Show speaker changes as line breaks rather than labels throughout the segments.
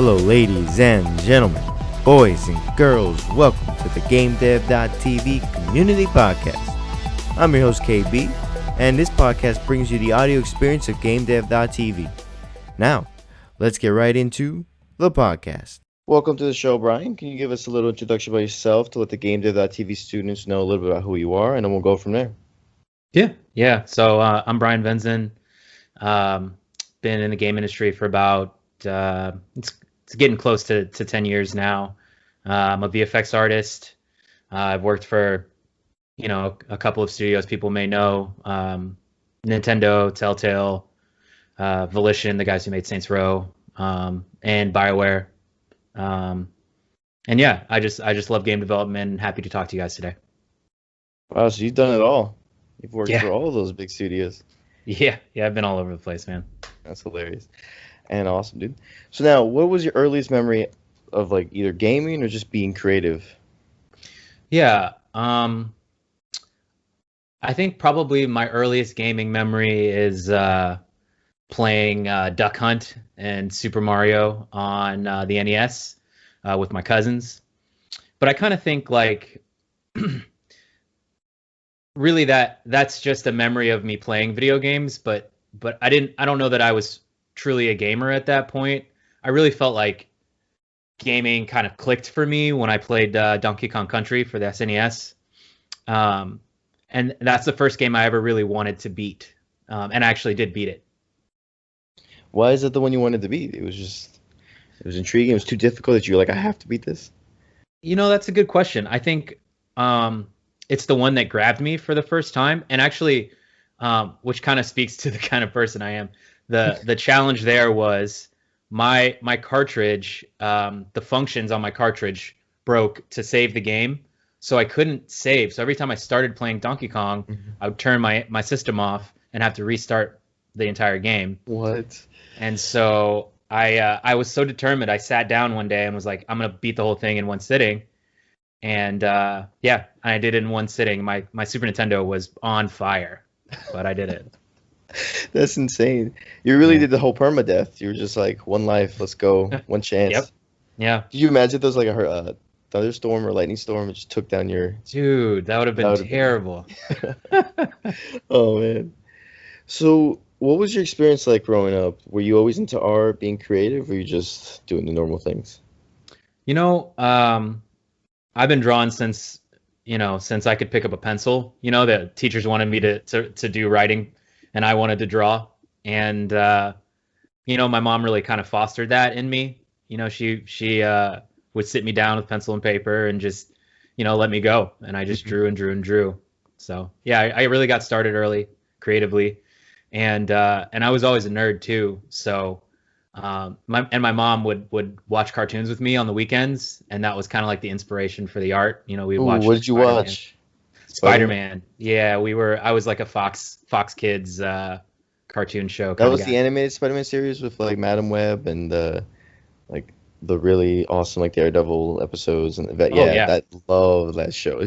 Hello, ladies and gentlemen, boys and girls. Welcome to the GameDev.tv community podcast. I'm your host, KB, and this podcast brings you the audio experience of GameDev.tv. Now, let's get right into the podcast. Welcome to the show, Bryan. Can you give us a little introduction about yourself to let the GameDev.tv students know a little bit about who you are, and then we'll go from there.
Yeah. So I'm Bryan Venzen. Been in the game industry for about it's getting close to 10 years now. I'm a VFX artist. I've worked for a couple of studios people may know, Nintendo, Telltale, Volition, the guys who made Saints Row, and BioWare. And yeah, I just love game development and happy to talk to you guys today.
Wow, so you've done it all. You've worked for all of those big studios.
Yeah, I've been all over the place, man.
That's hilarious. And awesome, dude. So now, what was your earliest memory of like either gaming or just being creative?
Yeah, I think probably my earliest gaming memory is playing Duck Hunt and Super Mario on the NES with my cousins. But I kind of think like really that's just a memory of me playing video games, but I don't know that I was truly a gamer at that point. I really felt like gaming kind of clicked for me when I played Donkey Kong Country for the SNES. And that's the first game I ever really wanted to beat. And I actually did beat it.
Why is it the one you wanted to beat? It was intriguing. It was too difficult that you were like, I have to beat this?
That's a good question. I think it's the one that grabbed me for the first time. And actually, which kind of speaks to the kind of person I am. The challenge there was my cartridge, the functions on my cartridge broke to save the game. So I couldn't save. So every time I started playing Donkey Kong, I would turn my system off and have to restart the entire game.
What?
And so I was so determined. I sat down one day and was like, I'm going to beat the whole thing in one sitting. And I did it in one sitting. My Super Nintendo was on fire, but I did it.
That's insane. You really did the whole permadeath. You were just like, one life, let's go, one chance.
Yep. Yeah.
Did you imagine there was like a thunderstorm or lightning storm and just took down your...
Dude, that would have been terrible.
Oh, man. So what was your experience like growing up? Were you always into art, being creative, or were you just doing the normal things?
I've been drawing since I could pick up a pencil. The teachers wanted me to do writing, and I wanted to draw. And my mom really kind of fostered that in me. She would sit me down with pencil and paper and just let me go, and I just drew and drew and drew. So yeah, I really got started early creatively, and I was always a nerd too. So my mom would watch cartoons with me on the weekends, and that was kind of like the inspiration for the art. We'd watch.
What did you watch?
Spider-Man. Yeah, I was like a Fox Kids cartoon show.
That was the animated Spider-Man series with like Madam Web and like the really awesome like Daredevil episodes and that love that show.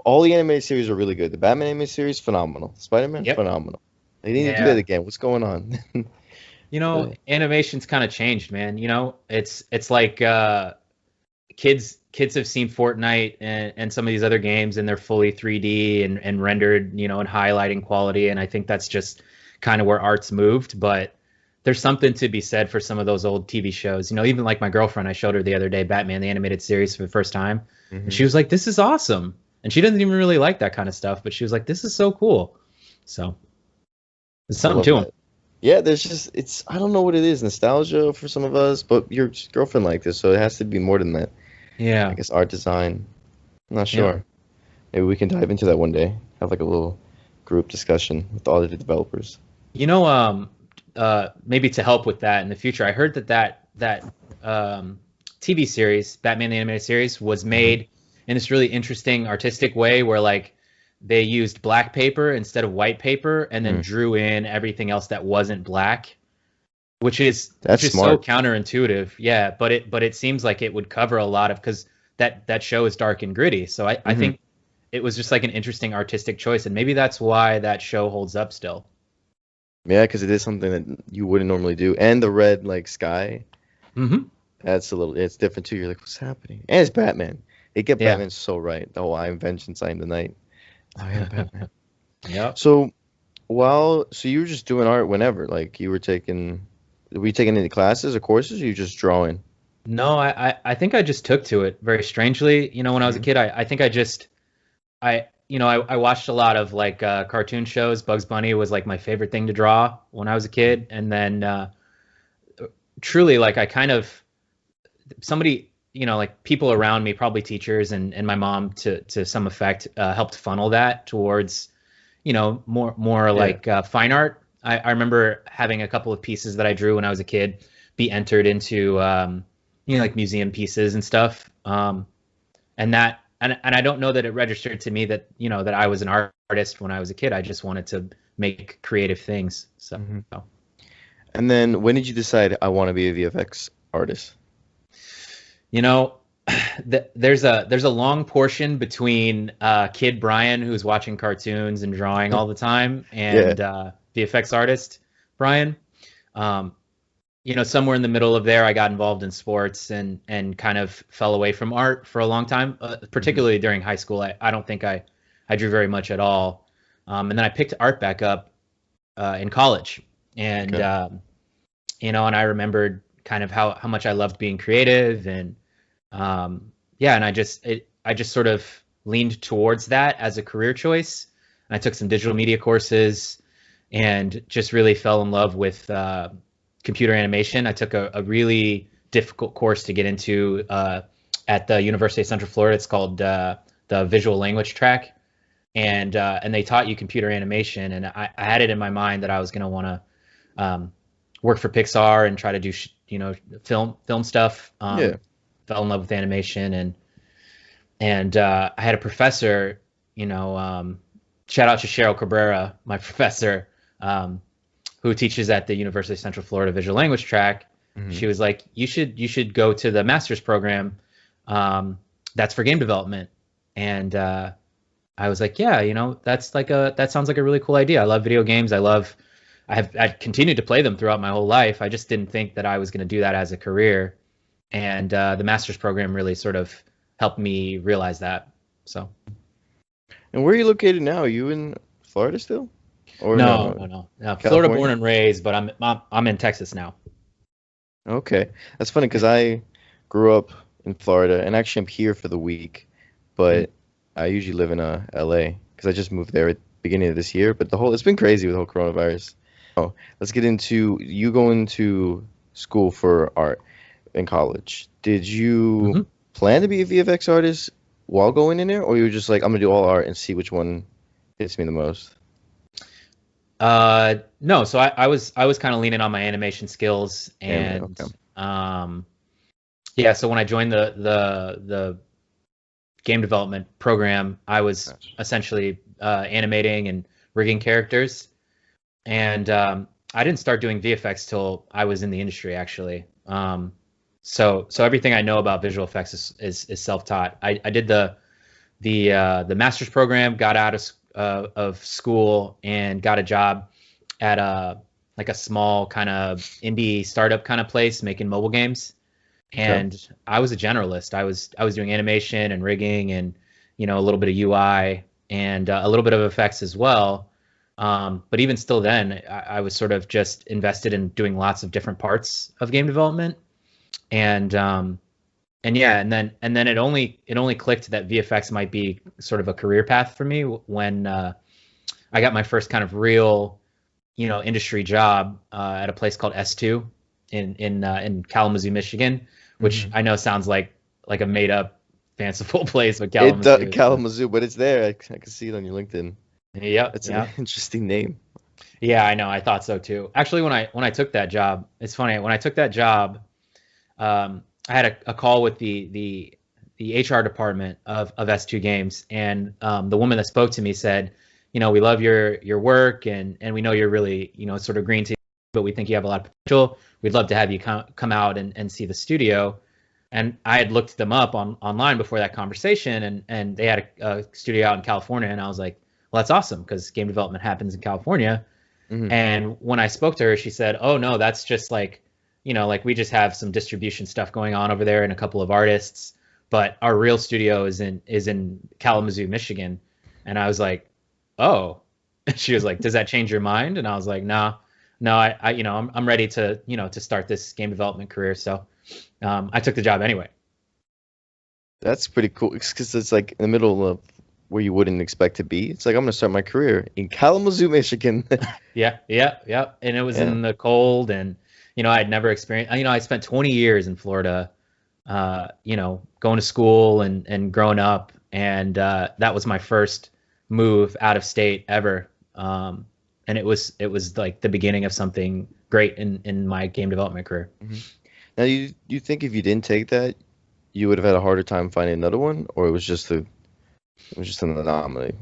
All the animated series are really good. The Batman animated series, phenomenal. Spider-Man, phenomenal. They need to do that again. What's going on?
Animation's kind of changed, man. It's like kids have seen Fortnite and some of these other games, and they're fully 3D and rendered, in highlighting quality. And I think that's just kind of where art's moved. But there's something to be said for some of those old TV shows. Even like my girlfriend, I showed her the other day Batman the animated series for the first time, and she was like, "This is awesome." And she doesn't even really like that kind of stuff, but she was like, "This is so cool." So there's something to it.
Yeah, I don't know what it is, nostalgia for some of us, but your girlfriend liked this, so it has to be more than that.
Yeah.
I guess art design. I'm not sure. Yeah. Maybe we can dive into that one day. Have like a little group discussion with all of the developers.
Maybe to help with that in the future, I heard that TV series, Batman the Animated Series, was made in this really interesting artistic way where like they used black paper instead of white paper and then drew in everything else that wasn't black, which is so counterintuitive. Yeah, but it seems like it would cover a lot of, because that show is dark and gritty. So I think it was just like an interesting artistic choice, and maybe that's why that show holds up still.
Yeah, because it is something that you wouldn't normally do, and the red like sky
Hmm.
It's different too. You're like, what's happening? And it's Batman. They get
Yeah.
Batman so right. The whole I am vengeance, I am the night. I am Batman.
Yep.
So so you were just doing art whenever, like were you taking any classes or courses, or you just drawing?
No, I think I just took to it very strangely. You know, when I was a
Hmm.
kid, I think I just I watched a lot of like cartoon shows. Bugs Bunny was like my favorite thing to draw when I was a kid, and then truly like I kind of somebody like people around me, probably teachers and my mom to some effect, helped funnel that towards more
Yeah.
like fine art. I remember having a couple of pieces that I drew when I was a kid be entered into like museum pieces and stuff. And I don't know that it registered to me that that I was an artist when I was a kid. I just wanted to make creative things. So
Hmm. And then when did you decide I want to be a VFX artist?
you know there's a long portion between kid Brian, who's watching cartoons and drawing all the time,
Yeah.
and VFX artist Brian. Um, somewhere in the middle of there, I got involved in sports and kind of fell away from art for a long time,
Hmm.
particularly during high school. I don't think I drew very much at all. And then I picked art back up in college, and
Okay.
and I remembered kind of how much I loved being creative, and yeah, and I just sort of leaned towards that as a career choice. And I took some digital media courses and just really fell in love with computer animation. I took a really difficult course to get into at the University of Central Florida. It's called the Visual Language track, and they taught you computer animation. And I had it in my mind that I was going to want to work for Pixar and try to do film stuff.
Yeah.
Fell in love with animation, and I had a professor, shout out to Cheryl Cabrera, my professor, um, who teaches at the University of Central Florida Visual Language track.
Hmm.
She was like, you should go to the master's program, um, that's for game development. And I was like, yeah, that sounds like a really cool idea. I love video games. I continued to play them throughout my whole life. I just didn't think that I was going to do that as a career. And the master's program really sort of helped me realize that. So
And where are you located now? Are you in Florida still? Or
no,
no,
no, no, no. Florida born
California?
and raised, but I'm in Texas now.
Okay. That's funny
Yeah.
because I grew up in Florida and actually I'm here for the week,
Mm.
but I usually live in LA because I just moved there at the beginning of this year. But it's been crazy with the whole coronavirus. Oh, let's get into you going to school for art in college. Did you
Hmm.
plan to be a VFX artist while going in there, or you were just like, I'm gonna do all art and see which one hits me the most?
No, so I was kind of leaning on my animation skills,
Anime,
and
okay.
um, yeah. So when I joined the game development program, I was
Gotcha.
essentially animating and rigging characters, and I didn't start doing VFX till I was in the industry, actually. So everything I know about visual effects is self-taught. I did the master's program, got out of school, and got a job at a small kind of indie startup kind of place making mobile games.
Okay.
And I was a generalist. I was doing animation and rigging, and a little bit of UI, and a little bit of effects as well. But even still, then I was sort of just invested in doing lots of different parts of game development, and yeah, and then it only clicked that VFX might be sort of a career path for me when I got my first kind of real industry job at a place called S2 in Kalamazoo, Michigan, which
Hmm.
I know sounds like a made up fanciful place, but Kalamazoo.
Kalamazoo, but it's there. I can see it on your LinkedIn.
Yep,
That's an
yep.
interesting name.
Yeah, I know. I thought so too. Actually, when I took that job, it's funny. When I took that job, I had a call with the HR department of S2 Games, and the woman that spoke to me said, we love your work, and we know you're really sort of green to, but we think you have a lot of potential. We'd love to have you come out and see the studio. And I had looked them up online before that conversation, and they had a studio out in California, and I was like, well, that's awesome because game development happens in California.
Hmm.
And when I spoke to her, she said, "Oh no, that's just like you know, like we just have some distribution stuff going on over there and a couple of artists, but our real studio is in Kalamazoo, Michigan. And I was like, oh. She was like, does that change your mind? And I was like, no, no, I you know, I'm ready to, you know, to start this game development career. So I took the job anyway.
That's pretty cool because it's like in the middle of where you wouldn't expect to be. It's like I'm gonna start my career in Kalamazoo, Michigan.
Yeah, yeah, yeah. And it was
Yeah.
in the cold, and you know, I had never experienced. You know, I spent 20 years in Florida. You know, going to school and growing up, and that was my first move out of state ever. And it was like the beginning of something great in my game development career.
Mhm. Now, you think if you didn't take that, you would have had a harder time finding another one, or it was just an anomaly?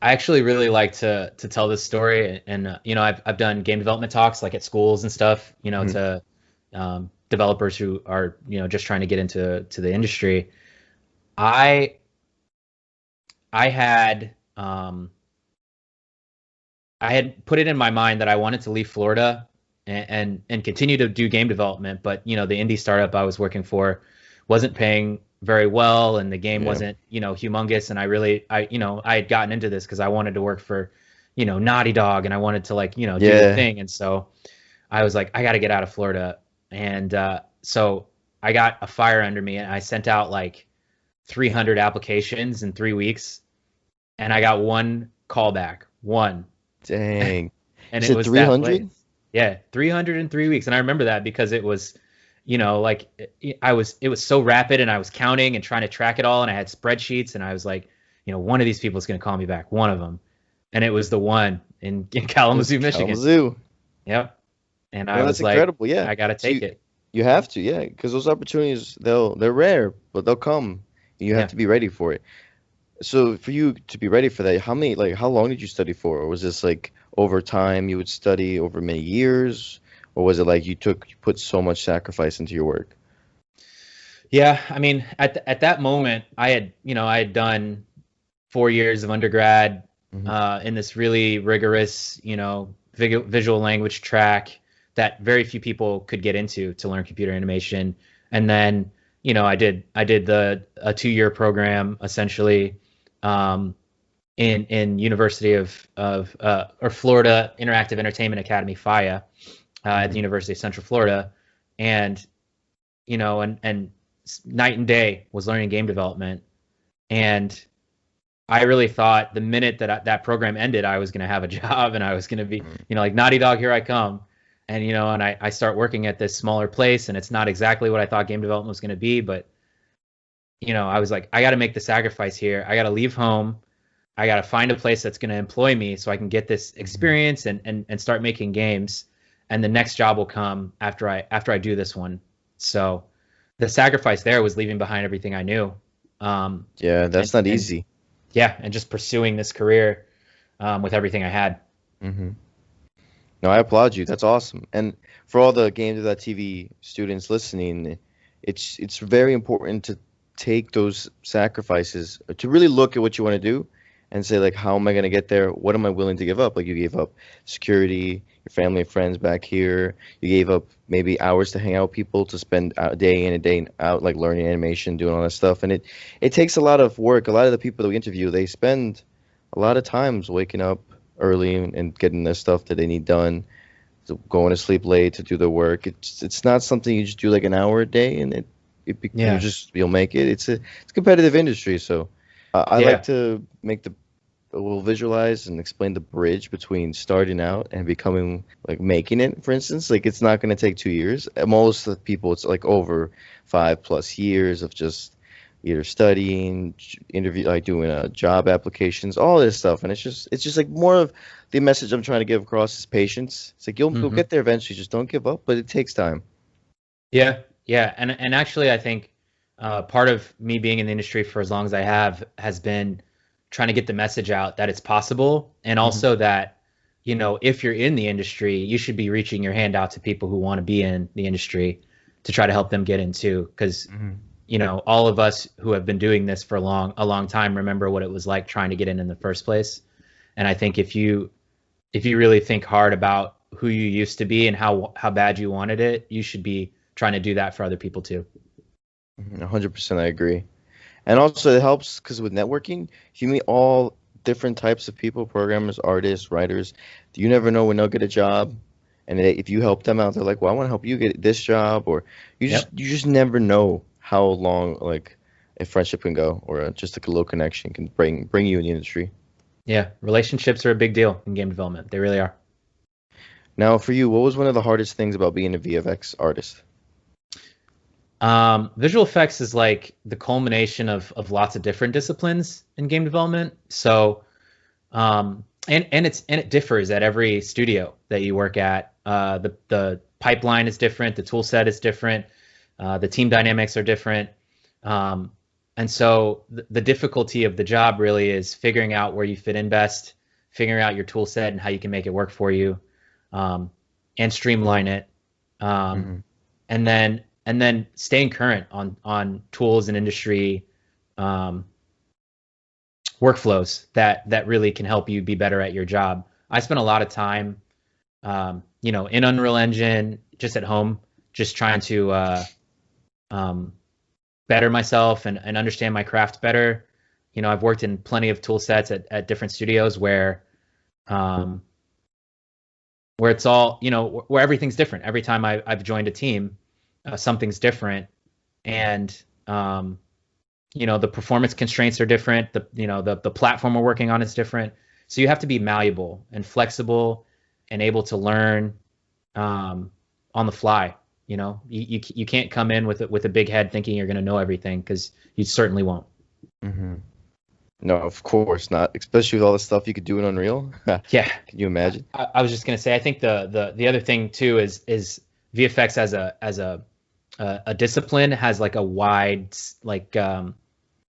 I actually really like to tell this story, and you know, I've done game development talks like at schools and stuff, you know,
Mhm.
to developers who are, you know, just trying to get into the industry. I I had I had put it in my mind that I wanted to leave Florida and continue to do game development, but you know, the indie startup I was working for wasn't paying very well, and the game
Yeah.
wasn't, you know, humongous. And I you know, I had gotten into this because I wanted to work for, you know, Naughty Dog, and I wanted to, like, you know, do the
Yeah.
thing. And so I was like, I got to get out of Florida, and so I got a fire under me, and I sent out like 300 applications in 3 weeks, and I got one callback, one.
Dang. You
And it
said
was that place.
300?
Yeah, 303 weeks. And I remember that because it was, you know, like it was so rapid, and I was counting and trying to track it all, and I had spreadsheets, and I was like, you know, one of these people is going to call me back, one of them. And it was the one in
It was
Kalamazoo, Michigan.
Kalamazoo.
Yep. And I
No, that's
was like,
incredible. Yeah.
I got to
So
take it.
you have to, yeah, because those opportunities they're rare, but they'll come. You have
Yeah.
to be ready for it. So for you to be ready for that, how long did you study for? Or was this like over time you would study over many years? Or was it like you put so much sacrifice into your work?
Yeah, I mean, at that moment, I had, you know, I had done 4 years of undergrad
Hmm.
in this really rigorous, you know, visual language track that very few people could get into to learn computer animation. And then, you know, I did the a 2 year program essentially, um, in University of or Florida Interactive Entertainment Academy, FIA, at the
Hmm.
University of Central Florida. And you know, and night and day was learning game development. And I really thought the minute that that program ended, I was going to have a job, and I was going to be, you know, like Naughty Dog, here I come. And, you know, and I start working at this smaller place, and it's not exactly what I thought game development was going to be. But, you know, I was like, I got to make the sacrifice here. I got to leave home. I got to find a place that's going to employ me so I can get this
Hmm.
experience and start making games. And the next job will come after I do this one. So the sacrifice there was leaving behind everything I knew. Um,
Yeah,
and,
that's not
and
easy.
yeah, and just pursuing this career with everything I had.
Hmm. No, I applaud you. That's awesome. And for all the GameDev.tv students listening, it's very important to take those sacrifices to really look at what you want to do and say like, how am I going to get there? What am I willing to give up? Like you gave up security, your family and friends back here. You gave up maybe hours to hang out with people to spend a day in and day out like learning animation, doing all that stuff. And it takes a lot of work. A lot of the people that we interview, they spend a lot of times waking up early and getting the stuff that they need done, to going to sleep late to do their work. It's not something you just do like an hour a day and
Yeah,
you'll make it. It's a competitive industry, so I like
yeah,
to make the we'll visualize and explain the bridge between starting out and becoming like making it. For instance, like it's not going to take 2 years. Most of the people, it's like over 5+ years of just either studying, interview, like doing job applications, all this stuff. And it's just like more of the message I'm trying to give across is patience. It's like you'll
hmm
get there eventually. Just don't give up, but it takes time.
yeah, yeah. And actually, I think part of me being in the industry for as long as I have has been trying to get the message out that it's possible, and
Hmm.
also that, you know, if you're in the industry, you should be reaching your hand out to people who want to be in the industry to try to help them get in too. Because,
Hmm.
you know, all of us who have been doing this for a long time remember what it was like trying to get in the first place. And I think if you really think hard about who you used to be and how bad you wanted it, you should be trying to do that for other people too.
100% I agree. And also it helps because with networking, you meet all different types of people, programmers, artists, writers. You never know when they'll get a job. And if you help them out, they're like, well, I want to help you get this job. Or
Yep.
you just never know how long like a friendship can go, or just like a little connection can bring you in the industry.
Yeah, relationships are a big deal in game development. They really are.
Now, for you, what was one of the hardest things about being a VFX artist?
Visual effects is like the culmination of lots of different disciplines in game development. So, and it differs at every studio that you work at. The pipeline is different, the tool set is different, the team dynamics are different. And so the difficulty of the job really is figuring out where you fit in best, figuring out your tool set and how you can make it work for you, and streamline it. And then staying current on tools and industry workflows that really can help you be better at your job. I spent a lot of time, in Unreal Engine, just at home, just trying to better myself and understand my craft better. I've worked in plenty of tool sets at different studios where it's all, where everything's different. Every time I've joined a team, something's different. And, the performance constraints are different. The platform we're working on is different. So you have to be malleable and flexible and able to learn on the fly. You can't come in with a big head thinking you're going to know everything, because you certainly won't.
No, of course not. Especially with all the stuff you could do in Unreal.
Yeah.
Can you imagine?
I was just going to say, I think the other thing too is VFX as a discipline has like a wide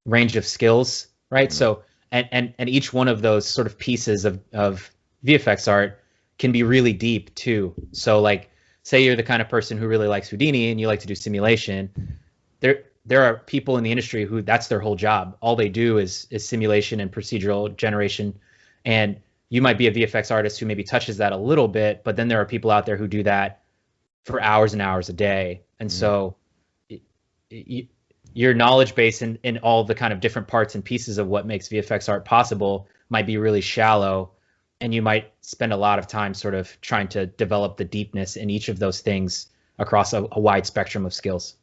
range of skills, right? So and each one of those sort of pieces of VFX art can be really deep too. So like, say you're the kind of person who really likes Houdini and you like to do simulation, there are people in the industry who that's their whole job. All they do is simulation and procedural generation. And you might be a VFX artist who maybe touches that a little bit, but then there are people out there who do that for hours and hours a day. And so your knowledge base in all the kind of different parts and pieces of what makes VFX art possible might be really shallow. And you might spend a lot of time sort of trying to develop the deepness in each of those things across a wide spectrum of skills.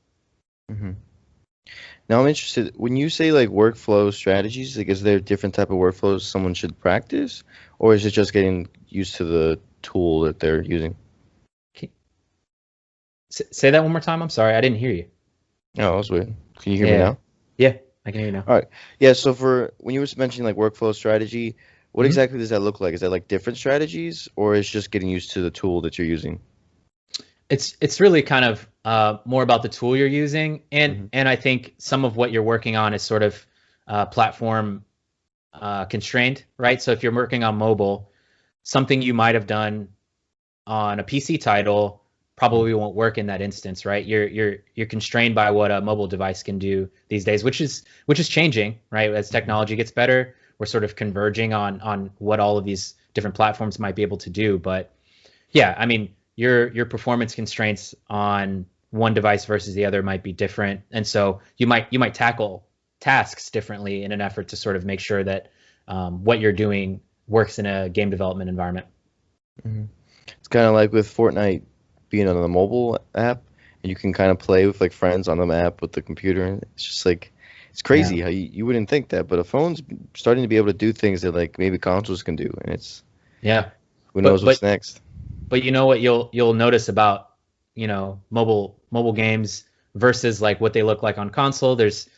Now I'm interested, when you say like workflow strategies, like is there different type of workflows someone should practice, or is it just getting used to the tool that they're using?
Say that one more time. I'm sorry, I didn't hear you.
Oh, that was weird. Can you hear me now?
Yeah, I can hear you now.
All right. Yeah, so when you were mentioning like workflow strategy, what exactly does that look like? Is that like different strategies, or is just getting used to the tool that you're using?
It's really kind of more about the tool you're using, and I think some of what you're working on is sort of platform constrained, right? So if you're working on mobile, something you might have done on a PC title probably won't work in that instance, right? You're constrained by what a mobile device can do these days, which is changing, right? As technology gets better, we're sort of converging on what all of these different platforms might be able to do. But yeah, I mean, your performance constraints on one device versus the other might be different, and so you might tackle tasks differently in an effort to sort of make sure that what you're doing works in a game development environment.
It's kind of like with Fortnite being on the mobile app, and you can kind of play with like friends on the app with the computer, and it's just like, it's crazy how you wouldn't think that, but a phone's starting to be able to do things that like maybe consoles can do, and it's who knows what's next.
But you know what you'll notice about mobile games versus like what they look like on console, there's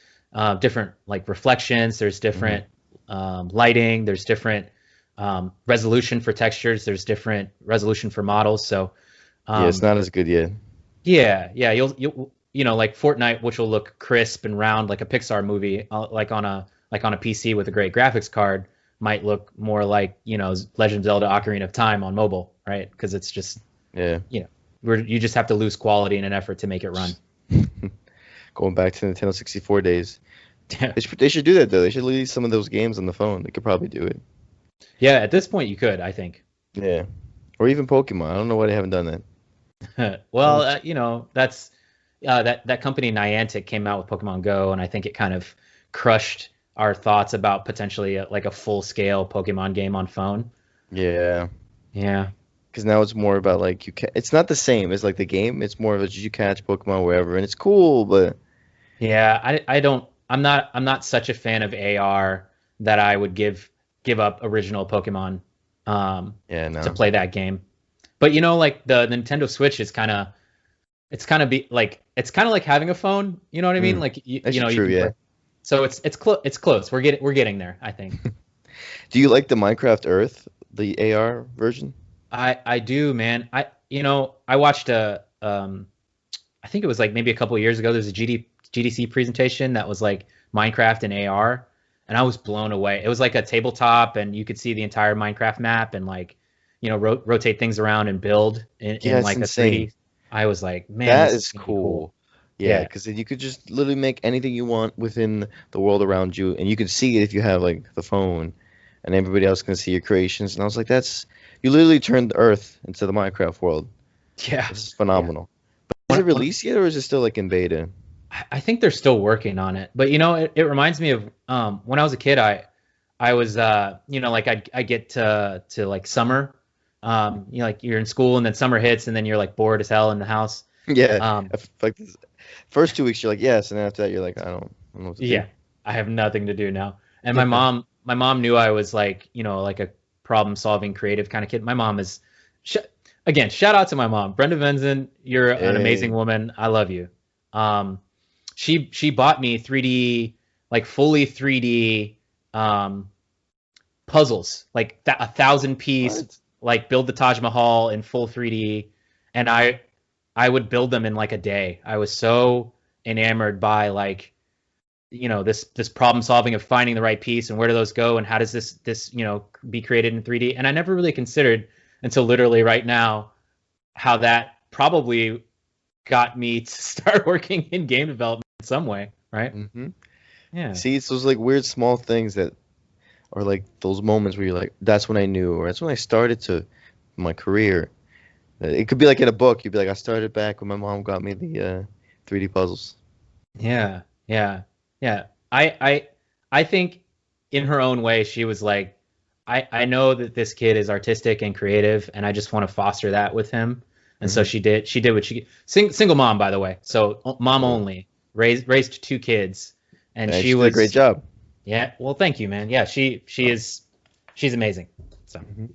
different like reflections, there's different lighting, there's different resolution for textures, there's different resolution for models. So
it's not as good yet.
Yeah, you'll like Fortnite, which will look crisp and round like a Pixar movie, like on a PC with a great graphics card, might look more like Legend of Zelda: Ocarina of Time on mobile, right? Because it's just you just have to lose quality in an effort to make it run.
Going back to Nintendo 64 days, they should do that though. They should release some of those games on the phone. They could probably do it.
Yeah, at this point you could, I think.
Yeah. Or even Pokemon. I don't know why they haven't done that.
Well, that's that company Niantic came out with Pokemon Go, and I think it kind of crushed our thoughts about potentially like a full scale Pokemon game on phone.
Yeah.
Yeah.
Because now it's more about like it's not the same as like the game. It's more of a you catch Pokemon wherever, and it's cool, but
Yeah, I don't I'm not such a fan of AR that I would give up original Pokemon
yeah,
to
no.
play that game. But like the Nintendo Switch is it's kind of like having a phone, you know what I mean?
Mm,
Like
that's
you
true,
can
yeah.
play. So it's close. We're getting there, I think.
Do you like the Minecraft Earth, the AR version?
I do, man. I watched I think it was like maybe a couple of years ago. There's a GDC presentation that was like Minecraft and AR, and I was blown away. It was like a tabletop, and you could see the entire Minecraft map and like, rotate things around and build
Yeah,
in
it's
like a
insane.
3D. I was like, man,
That
this is
is
gonna be cool.
cool. Yeah,
Yeah,
because then you could just literally make anything you want within the world around you, and you can see it if you have like the phone, and everybody else can see your creations. And I was like, that's you literally turned the Earth into the Minecraft world.
yeah,
This is
yeah.
phenomenal. Is
One,
it
one,
released yet, or is it still like in beta?
I think they're still working on it, but it reminds me of when I was a kid. I was like I get to like summer, like you're in school and then summer hits and then you're like bored as hell in the house.
Yeah,
Um,
like this first 2 weeks you're like yes, and then after that you're like I don't know what to do.
yeah, I have nothing to do now. And my mom knew I was like like a problem solving creative kind of kid. My mom is, sh- again, shout out to my mom, Brenda Venzen. You're an amazing
Hey,
woman. I love you. Um, she bought me 3D, like fully 3D um puzzles, like 1,000 piece,
what?
like build the Taj Mahal in full 3D, and I would build them in like a day. I was so enamored by like this problem solving of finding the right piece and where do those go and how does this be created in 3D. And I never really considered until literally right now how that probably got me to start working in game development in some way, right?
Hmm.
Yeah.
See, it's those like weird small things that are like those moments where you're like, that's when I knew, or that's when I started to my career. It could be like in a book. You'd be like, I started back when my mom got me the 3D puzzles.
Yeah, yeah, yeah. I think in her own way, she was like, I know that this kid is artistic and creative, and I just want to foster that with him. And so
Hmm.
she did what single mom, by the way. So mom
Cool.
only, raised two kids, and
And
she
she did a great
was,
job.
yeah. Well, thank you, man. Yeah, she's amazing. So
Hmm.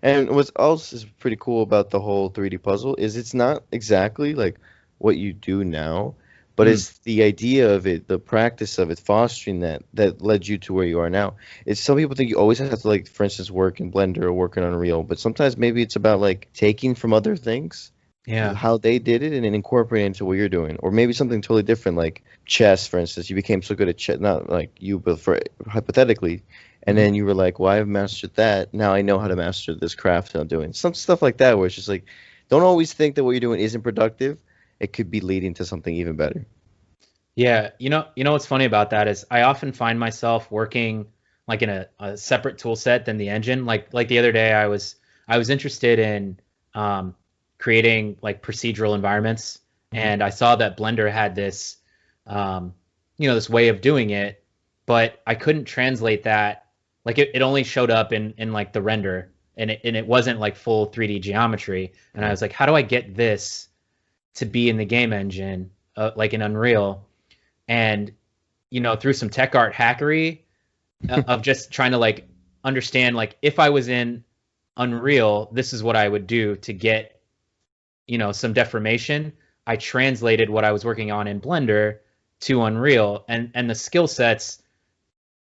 And what's else is pretty cool about the whole 3D puzzle is it's not exactly like what you do now, but
mm,
it's the idea of it, the practice of it, fostering that led you to where you are now. It's some people think you always have to like, for instance, work in Blender or work in Unreal, but sometimes maybe it's about like taking from other things
yeah,
how they did it and then incorporating it into what you're doing, or maybe something totally different, like chess, for instance. You became so good at chess, not like you, but for hypothetically, and
mhm.
then you were like, "Well, I've mastered that. Now I know how to master this craft that I'm doing." Some stuff like that, where it's just like, don't always think that what you're doing isn't productive. It could be leading to something even better.
Yeah, what's funny about that is I often find myself working like in a separate tool set than the engine. Like the other day, I was interested in um, creating like procedural environments,
Hmm.
and I saw that Blender had um, this way of doing it, but I couldn't translate that. Like it only showed up in like the render, and it wasn't like full 3D geometry. And I
Yeah.
was like, how do I get this to be in the game engine, like in Unreal? And through some tech art hackery, of just trying to like understand, like, if I was in Unreal, this is what I would do to get some deformation. I translated what I was working on in Blender to Unreal, and the skill sets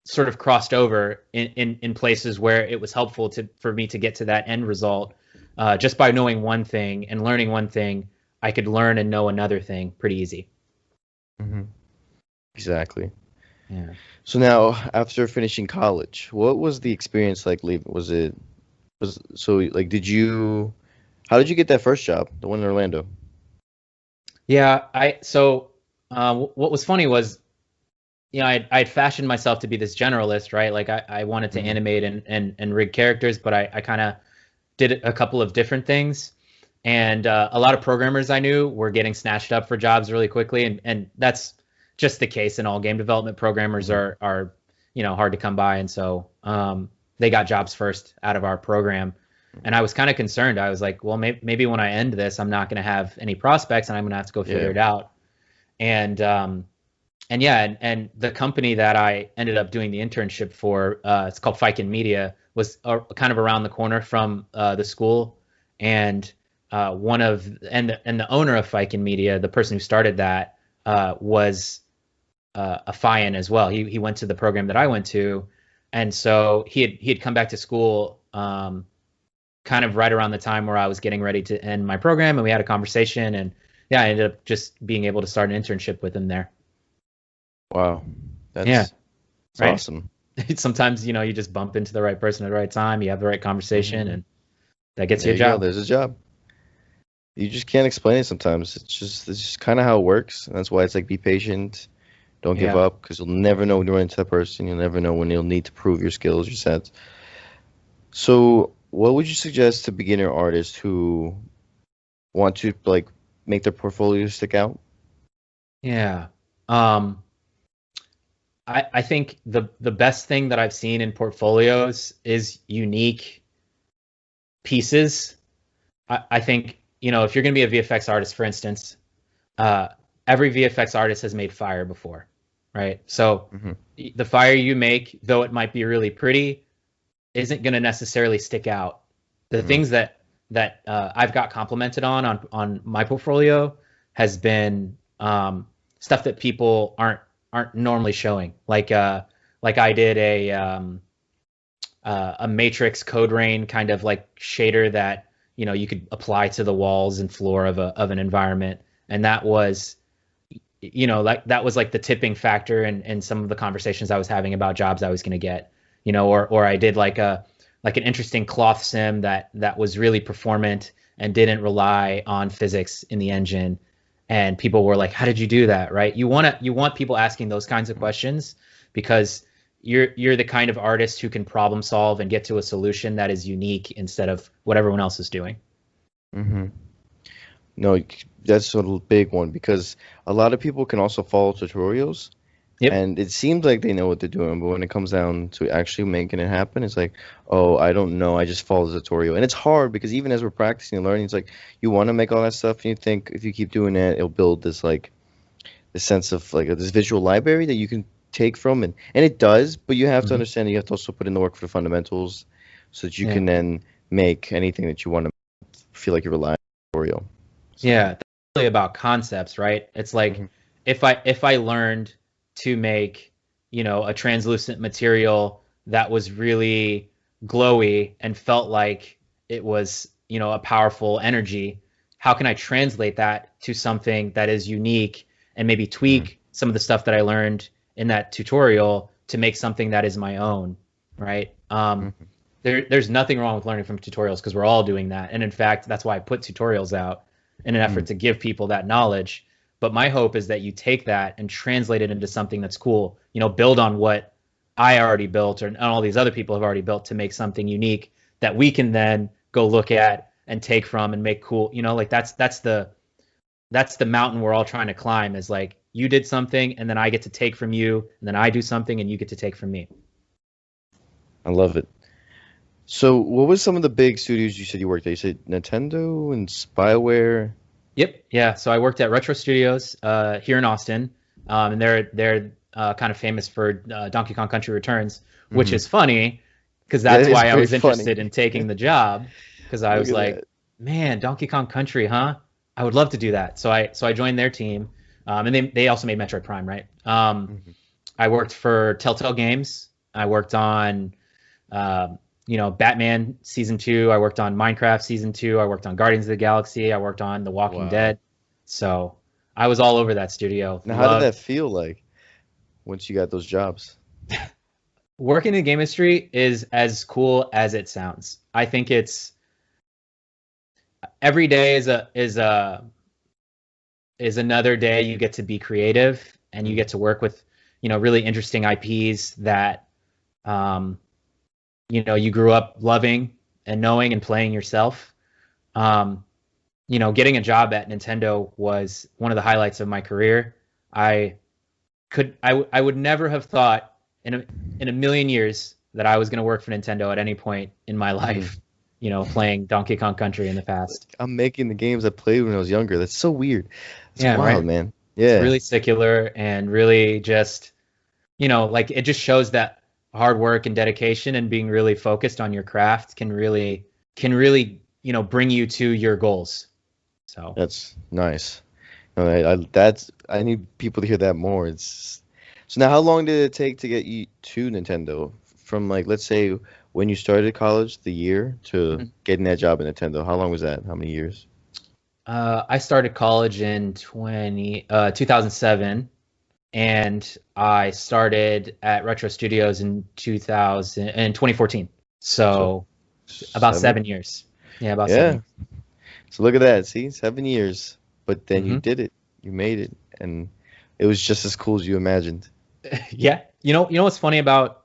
sort of crossed over in places where it was helpful for me to get to that end result. Just by knowing one thing and learning one thing, I could learn and know another thing pretty easy.
Hmm. Exactly.
Yeah.
So now, after finishing college, what was the experience like leaving? Was so like did you how did you get that first job, the one in Orlando?
Yeah, what was funny was, I'd fashioned myself to be this generalist, right? Like I wanted to
Hmm.
animate and rig characters, but I kind of did a couple of different things, and a lot of programmers I knew were getting snatched up for jobs really quickly, and that's just the case in all game development. Programmers are hard to come by, and so they got jobs first out of our program. And I was kind of concerned. I was like, well, maybe when I end this, I'm not going to have any prospects, and I'm going to have to go figure it out. And the company that I ended up doing the internship for, it's called Fiken Media, was kind of around the corner from the school. And the owner of Fiken Media, the person who started that, was a Fian as well. He went to the program that I went to, and so he had come back to school kind of right around the time where I was getting ready to end my program, and we had a conversation, and I ended up just being able to start an internship with him there.
Wow, that's
right?
awesome.
Sometimes you just bump into the right person at the right time. You have the right conversation, and that gets you a job.
There's a job. You just can't explain it sometimes. It's just kind of how it works. And that's why it's like, be patient, don't give up, because you'll never know when you run into that person. You'll never know when you'll need to prove your skills, your sets. So, what would you suggest to beginner artists who want to like make their portfolio stick out?
Yeah. I think the best thing that I've seen in portfolios is unique pieces. I think, if you're going to be a VFX artist, for instance, every VFX artist has made fire before, right? So the fire you make, though it might be really pretty, isn't going to necessarily stick out. The things that I've got complimented on my portfolio has been stuff that people aren't normally showing. Like I did a matrix code rain kind of like shader that you could apply to the walls and floor of an environment, and that was that was like the tipping factor in some of the conversations I was having about jobs I was going to get. Or I did like an interesting cloth sim that was really performant and didn't rely on physics in the engine. And people were like, how did you do that? Right. You want people asking those kinds of questions, because you're the kind of artist who can problem solve and get to a solution that is unique instead of what everyone else is doing.
No, that's a big one, because a lot of people can also follow tutorials. And it seems like they know what they're doing, but when it comes down to actually making it happen, it's like, oh, I don't know, I just follow the tutorial. And it's hard, because even as we're practicing and learning, it's like you want to make all that stuff, and you think if you keep doing that, it'll build this sense of like this visual library that you can take from, and it does, but you have to understand that you have to also put in the work for the fundamentals, so that you can then make anything that you want to feel like you're relying on the tutorial. So.
Yeah, that's really about concepts, right? It's like if I learned to make a translucent material that was really glowy and felt like it was a powerful energy, how can I translate that to something that is unique and maybe tweak some of the stuff that I learned in that tutorial to make something that is my own, right? There's nothing wrong with learning from tutorials, because we're all doing that, and in fact that's why I put tutorials out in an effort to give people that knowledge. But my hope is that you take that and translate it into something that's cool, build on what I already built and all these other people have already built to make something unique that we can then go look at and take from and make cool. Like that's the mountain we're all trying to climb, is like, you did something and then I get to take from you, and then I do something and you get to take from me.
I love it. So what was some of the big studios you said you worked at? You said Nintendo and BioWare.
Yep. Yeah. So I worked at Retro Studios here in Austin, and they're kind of famous for Donkey Kong Country Returns, which is funny, because that's why I was interested in taking the job, because I was like, man, Donkey Kong Country, huh? I would love to do that. So I joined their team, and they also made Metroid Prime, right? I worked for Telltale Games. I worked on Batman Season 2. I worked on Minecraft Season 2. I worked on Guardians of the Galaxy. I worked on The Walking Dead. So I was all over that studio.
Now, how did that feel like once you got those jobs?
Working in the game industry is as cool as it sounds. I think it's every day is another day you get to be creative, and you get to work with really interesting IPs that you grew up loving, and knowing and playing yourself. Getting a job at Nintendo was one of the highlights of my career. I would never have thought in a million years that I was going to work for Nintendo at any point in my life. Playing Donkey Kong Country in the past.
I'm making the games I played when I was younger. That's so weird. It's
Yeah,
wild,
right.
man.
It's
Yeah.
really secular and really just, like it just shows that hard work and dedication and being really focused on your craft can really, bring you to your goals. So
That's nice. I need people to hear that more. So now, how long did it take to get you to Nintendo? From like, let's say when you started college, the year to getting that job at Nintendo. How long was that? How many years?
I started college in 2007, and I started at Retro Studios in 2014. So about 7 years. Yeah, about 7 years.
So look at that. See, 7 years. But then you
Mhm.
did it. You made it, and it was just as cool as you imagined.
Yeah. What's funny about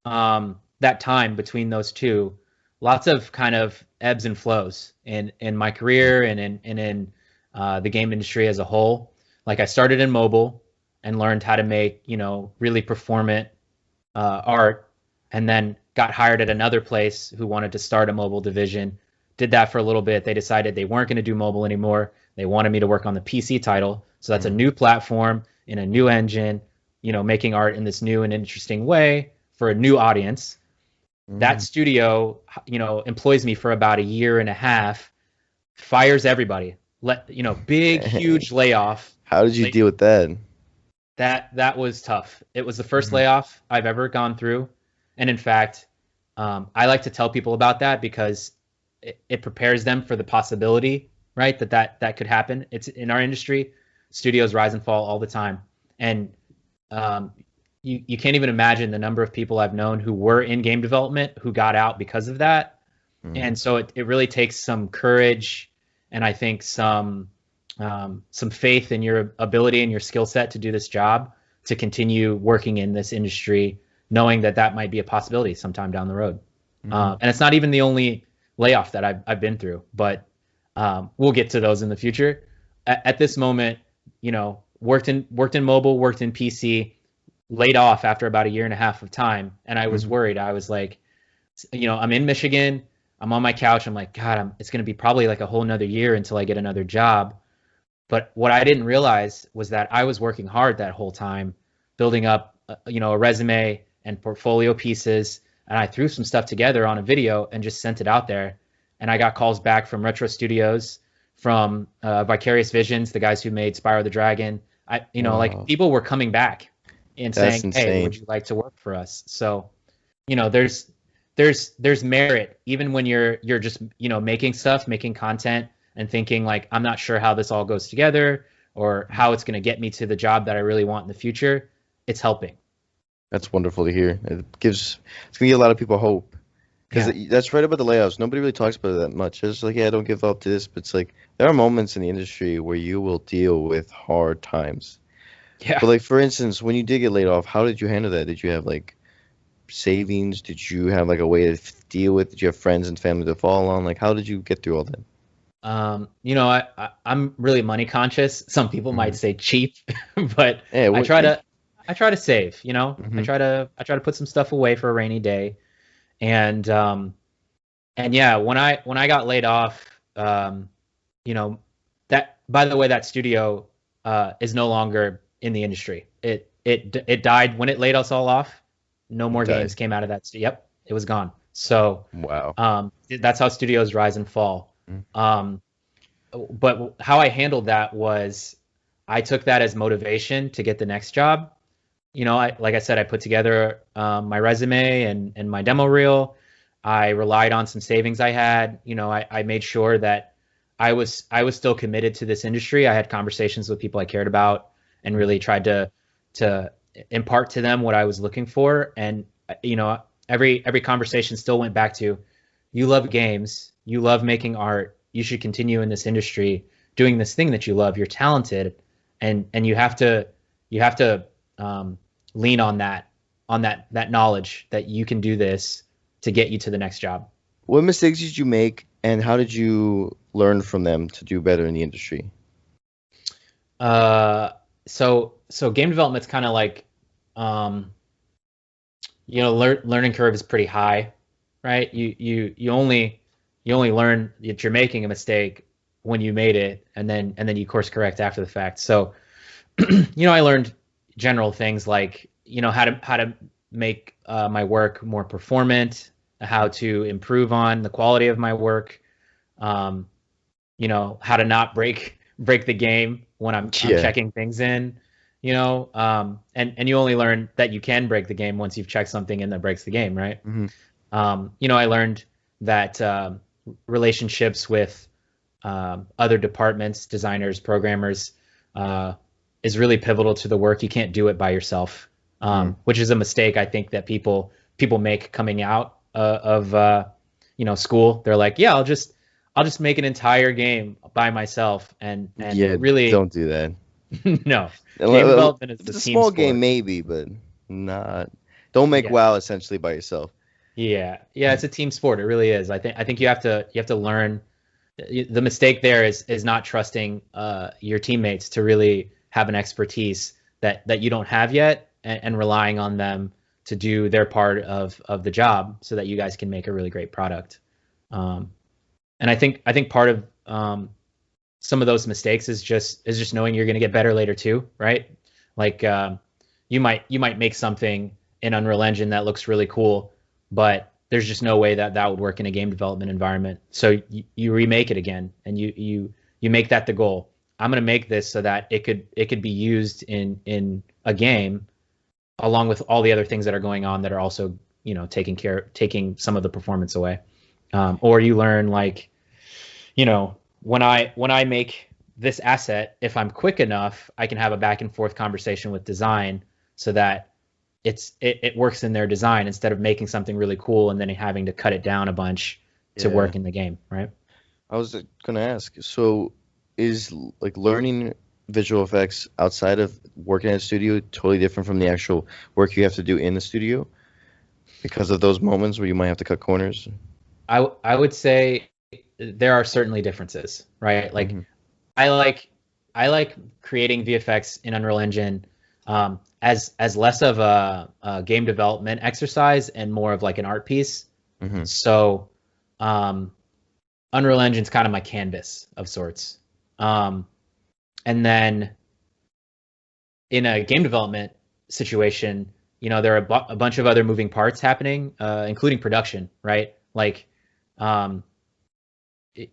that time between those two? Lots of kind of ebbs and flows in my career and in the game industry as a whole. Like I started in mobile and learned how to make really performant art, and then got hired at another place who wanted to start a mobile division. Did that for a little bit. They decided they weren't going to do mobile anymore. They wanted me to work on the PC title. So that's a new platform in a new engine, making art in this new and interesting way for a new audience. That studio, employs me for about a year and a half, fires everybody. Big, huge layoff.
How did you deal with that?
That was tough. It was the first layoff I've ever gone through. And in fact, I like to tell people about that because it prepares them for the possibility, right? That could happen. It's in our industry, studios rise and fall all the time. And you can't even imagine the number of people I've known who were in game development who got out because of that. And so it really takes some courage, and I think some faith in your ability and your skill set to do this job, to continue working in this industry, knowing that might be a possibility sometime down the road. And it's not even the only layoff that I've been through, but we'll get to those in the future. At this moment, worked in mobile, worked in PC, laid off after about a year and a half of time, and I was worried. I was like, I'm in Michigan, I'm on my couch, I'm like, God, it's going to be probably like a whole nother year until I get another job. But what I didn't realize was that I was working hard that whole time, building up, a resume and portfolio pieces. And I threw some stuff together on a video and just sent it out there. And I got calls back from Retro Studios, from Vicarious Visions, the guys who made Spyro the Dragon. Like people were coming back and
That's
saying, "Hey,
insane.
would you like to work for us?" So, there's merit even when you're just making stuff, making content, and thinking like, I'm not sure how this all goes together or how it's going to get me to the job that I really want in the future. It's helping.
That's wonderful to hear. It's gonna give a lot of people hope. Because that's right about the layoffs. Nobody really talks about it that much. It's like, yeah, don't give up to this. But it's like, there are moments in the industry where you will deal with hard times.
Yeah.
But like, for instance, when you did get laid off, how did you handle that? Did you have like savings? Did you have like a way to deal with? Did you have friends and family to fall on? Like, how did you get through all that?
I'm really money conscious. Some people might say cheap, but
Yeah,
I try to save,
Mhm.
I try to put some stuff away for a rainy day. And yeah, when I got laid off, that, by the way, that studio is no longer in the industry. It died when it laid us all off. No more
died.
games came out of that. Yep, it was gone. So
Wow.
that's how studios rise and fall. But how I handled that was I took that as motivation to get the next job. Like I said, I put together my resume and my demo reel. I relied on some savings I had. I made sure that I was still committed to this industry. I had conversations with people I cared about and really tried to impart to them what I was looking for. And every conversation still went back to, you love games, you love making art, you should continue in this industry doing this thing that you love. You're talented, and you have to lean on that knowledge that you can do this to get you to the next job.
What mistakes did you make, and how did you learn from them to do better in the industry?
So game development's kind of like, um, learning curve is pretty high, right? You only learn that you're making a mistake when you made it, and then you course correct after the fact. So, I learned general things like, how to make my work more performant, how to improve on the quality of my work, um, how to not break the game when I'm
Yeah.
checking things in, and you only learn that you can break the game once you've checked something in that breaks the game, right?
Hmm.
I learned that relationships with other departments, designers, programmers, is really pivotal to the work. You can't do it by yourself, which is a mistake I think that people make coming out of school. They're like, yeah, I'll just make an entire game by myself, and
Yeah,
really
don't do that.
no. Game development is
If
a
it's a
team
small game,
sport.
maybe, but not. Don't make
Yeah.
WoW essentially by yourself.
Yeah, it's a team sport. It really is. I think you have to learn. The mistake there is not trusting your teammates to really have an expertise that you don't have yet, and relying on them to do their part of the job so that you guys can make a really great product. Um, and I think part of some of those mistakes is just knowing you're going to get better later too, right? Like, you might make something in Unreal Engine that looks really cool, but there's just no way that would work in a game development environment. So you remake it again, and you make that the goal. I'm going to make this so that it could be used in a game, along with all the other things that are going on that are also taking some of the performance away. Or you learn, like, when I make this asset, if I'm quick enough, I can have a back and forth conversation with design so that it works in their design, instead of making something really cool and then having to cut it down a bunch to
Yeah.
work in the game, right?
I was gonna ask, so is like learning visual effects outside of working at a studio totally different from the actual work you have to do in the studio because of those moments where you might have to cut corners?
I would say there are certainly differences, right? Like,
Hmm.
I like I like creating VFX in Unreal Engine, as less of a game development exercise and more of like an art piece.
Hmm.
So, um, Unreal Engine's kind of my canvas of sorts. Um, and then in a game development situation, there are a bunch of other moving parts happening, including production, right? Like, um,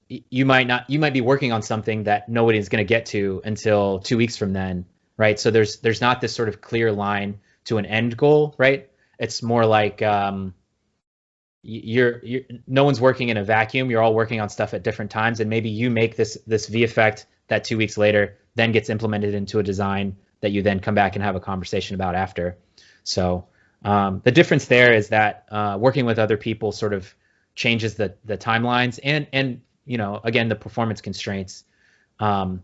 you might be working on something that nobody's going to get to until 2 weeks from then, right? So there's not this sort of clear line to an end goal, right? It's more like, you're no one's working in a vacuum. You're all working on stuff at different times, and maybe you make this V effect that 2 weeks later then gets implemented into a design that you then come back and have a conversation about after. So, the difference there is that working with other people sort of changes the timelines, and again, the performance constraints. Um,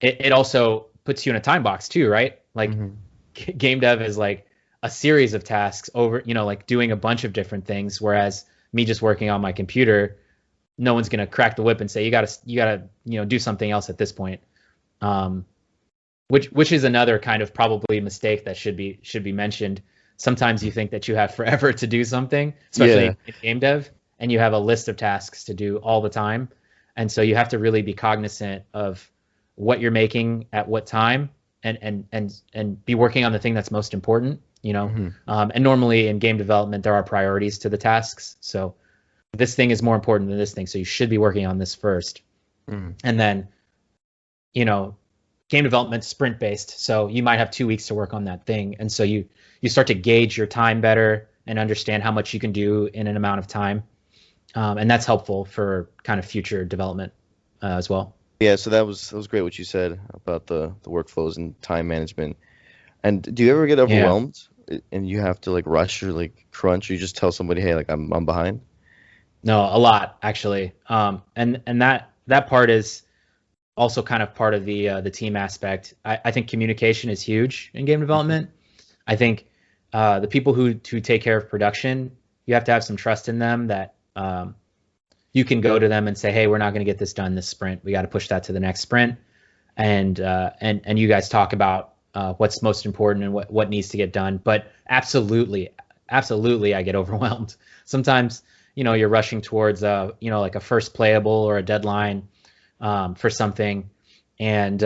it also puts you in a time box too, right? Like,
Hmm.
game dev is like a series of tasks over, like doing a bunch of different things. Whereas me just working on my computer, no one's gonna crack the whip and say you gotta do something else at this point. Um, which is another kind of probably mistake that should be mentioned. Sometimes you think that you have forever to do something,
Yeah.
especially in game dev, and you have a list of tasks to do all the time, and so you have to really be cognizant of what you're making at what time, and be working on the thing that's most important.
Hmm.
And normally in game development there are priorities to the tasks, so this thing is more important than this thing, so you should be working on this first,
Hmm.
and then you know game development sprint based, so you might have 2 weeks to work on that thing, and so you start to gauge your time better and understand how much you can do in an amount of time, and that's helpful for kind of future development as well.
Yeah, so that was great what you said about the workflows and time management. And do you ever get
Yeah.
overwhelmed and you have to like rush or like crunch or you just tell somebody, hey, like I'm behind?
No, a lot actually, and that part is also kind of part of the team aspect. I think communication is huge in game
Hmm.
development. I think the people who take care of production, you have to have some trust in them that you can go to them and say, hey, we're not going to get this done this sprint. We got to push that to the next sprint. And you guys talk about what's most important and what needs to get done. But absolutely, I get overwhelmed. Sometimes, you're rushing towards like a first playable or a deadline for something, and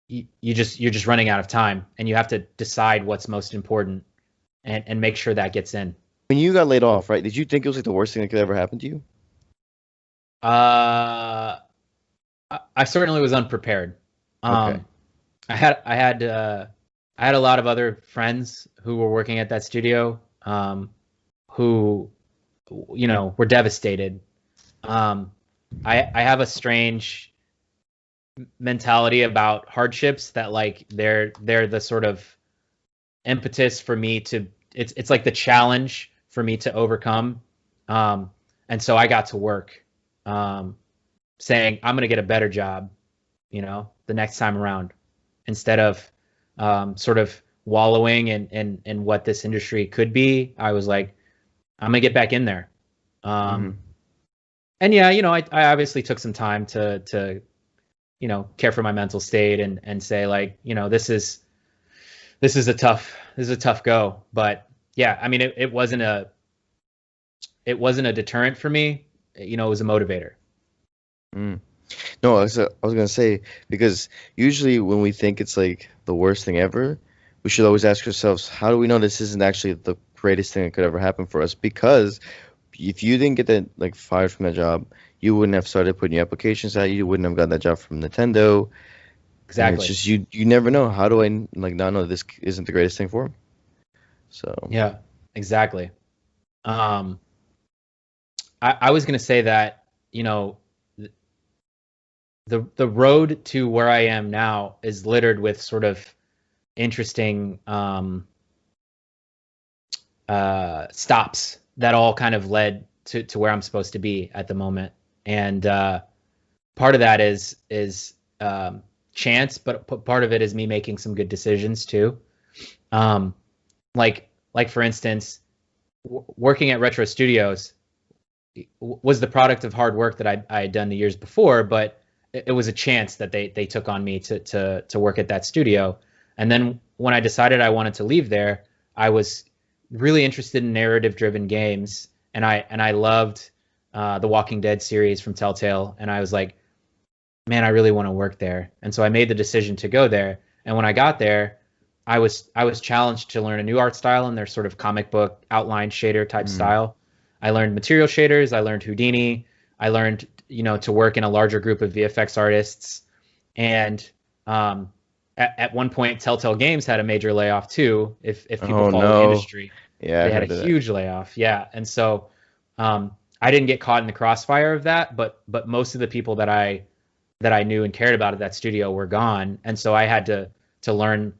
you're just running out of time, and you have to decide what's most important and make sure that gets in.
When you got laid off, right? Did you think it was like the worst thing that could ever happen to you?
I certainly was unprepared.
Okay.
I had a lot of other friends who were working at that studio, who, were devastated. I have a strange mentality about hardships that like they're the sort of impetus for me to, it's like the challenge for me to overcome. And so I got to work, saying I'm going to get a better job, the next time around, instead of sort of wallowing in what this industry could be. I was like, I'm going to get back in there. And yeah, I obviously took some time to care for my mental state and say like, this is a tough go. But yeah, I mean, it wasn't a deterrent for me. It was a motivator.
No, I was gonna say, because usually when we think it's like the worst thing ever, we should always ask ourselves, how do we know this isn't actually the greatest thing that could ever happen for us? Because if you didn't get that like fired from that job, you wouldn't have started putting your applications out. You wouldn't have gotten that job from Nintendo.
Exactly.
And it's just you never know. How do I like not know this isn't the greatest thing for me? So
yeah, exactly. I was gonna say that the road to where I am now is littered with sort of interesting stops that all kind of led to where I'm supposed to be at the moment. And part of that is chance, but part of it is me making some good decisions too. Like for instance, working at Retro Studios was the product of hard work that I had done the years before, but it was a chance that they took on me to work at that studio. And then when I decided I wanted to leave there, I was really interested in narrative-driven games, and I loved the Walking Dead series from Telltale, and I was like, man, I really want to work there. And so I made the decision to go there. And when I got there, I was challenged to learn a new art style in their sort of comic book outline shader type style. I learned material shaders. I learned Houdini. I learned, to work in a larger group of VFX artists. And at one point, Telltale Games had a major layoff too. If people follow the industry,
yeah,
they had a huge layoff. Yeah, and so I didn't get caught in the crossfire of that, but most of the people that I knew and cared about at that studio were gone, and so I had to learn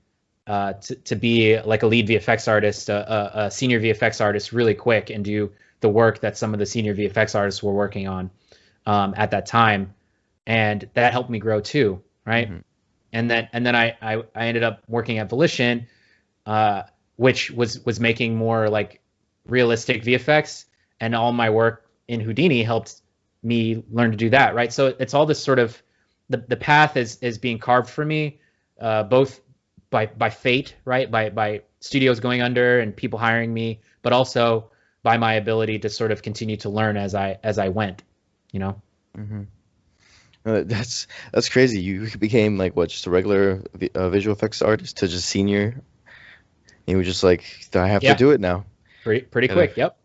to be like a lead VFX artist, a senior VFX artist, really quick, and do the work that some of the senior VFX artists were working on at that time, and that helped me grow too, right? And then I ended up working at Volition, which was making more like realistic VFX, and all my work in Houdini helped me learn to do that, right? So it's all this sort of the path is being carved for me, both by fate, right? By studios going under and people hiring me, but also by my ability to sort of continue to learn as I went,
That's crazy. You became like what, just a regular visual effects artist to just senior. And you were just like, I have to do it now.
Pretty quick. Yep.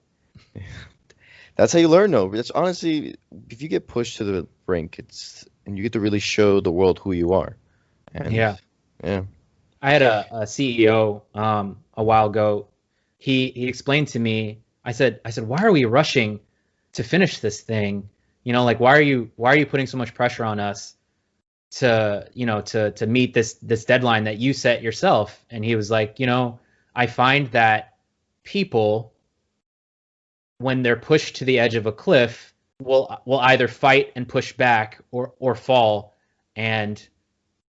That's how you learn, though. That's honestly, if you get pushed to the brink, and you get to really show the world who you are. And,
yeah. I had a CEO a while ago. He explained to me. I said, why are we rushing to finish this thing? Like why are you putting so much pressure on us to meet this deadline that you set yourself? And he was like, I find that people, when they're pushed to the edge of a cliff, will either fight and push back or fall, and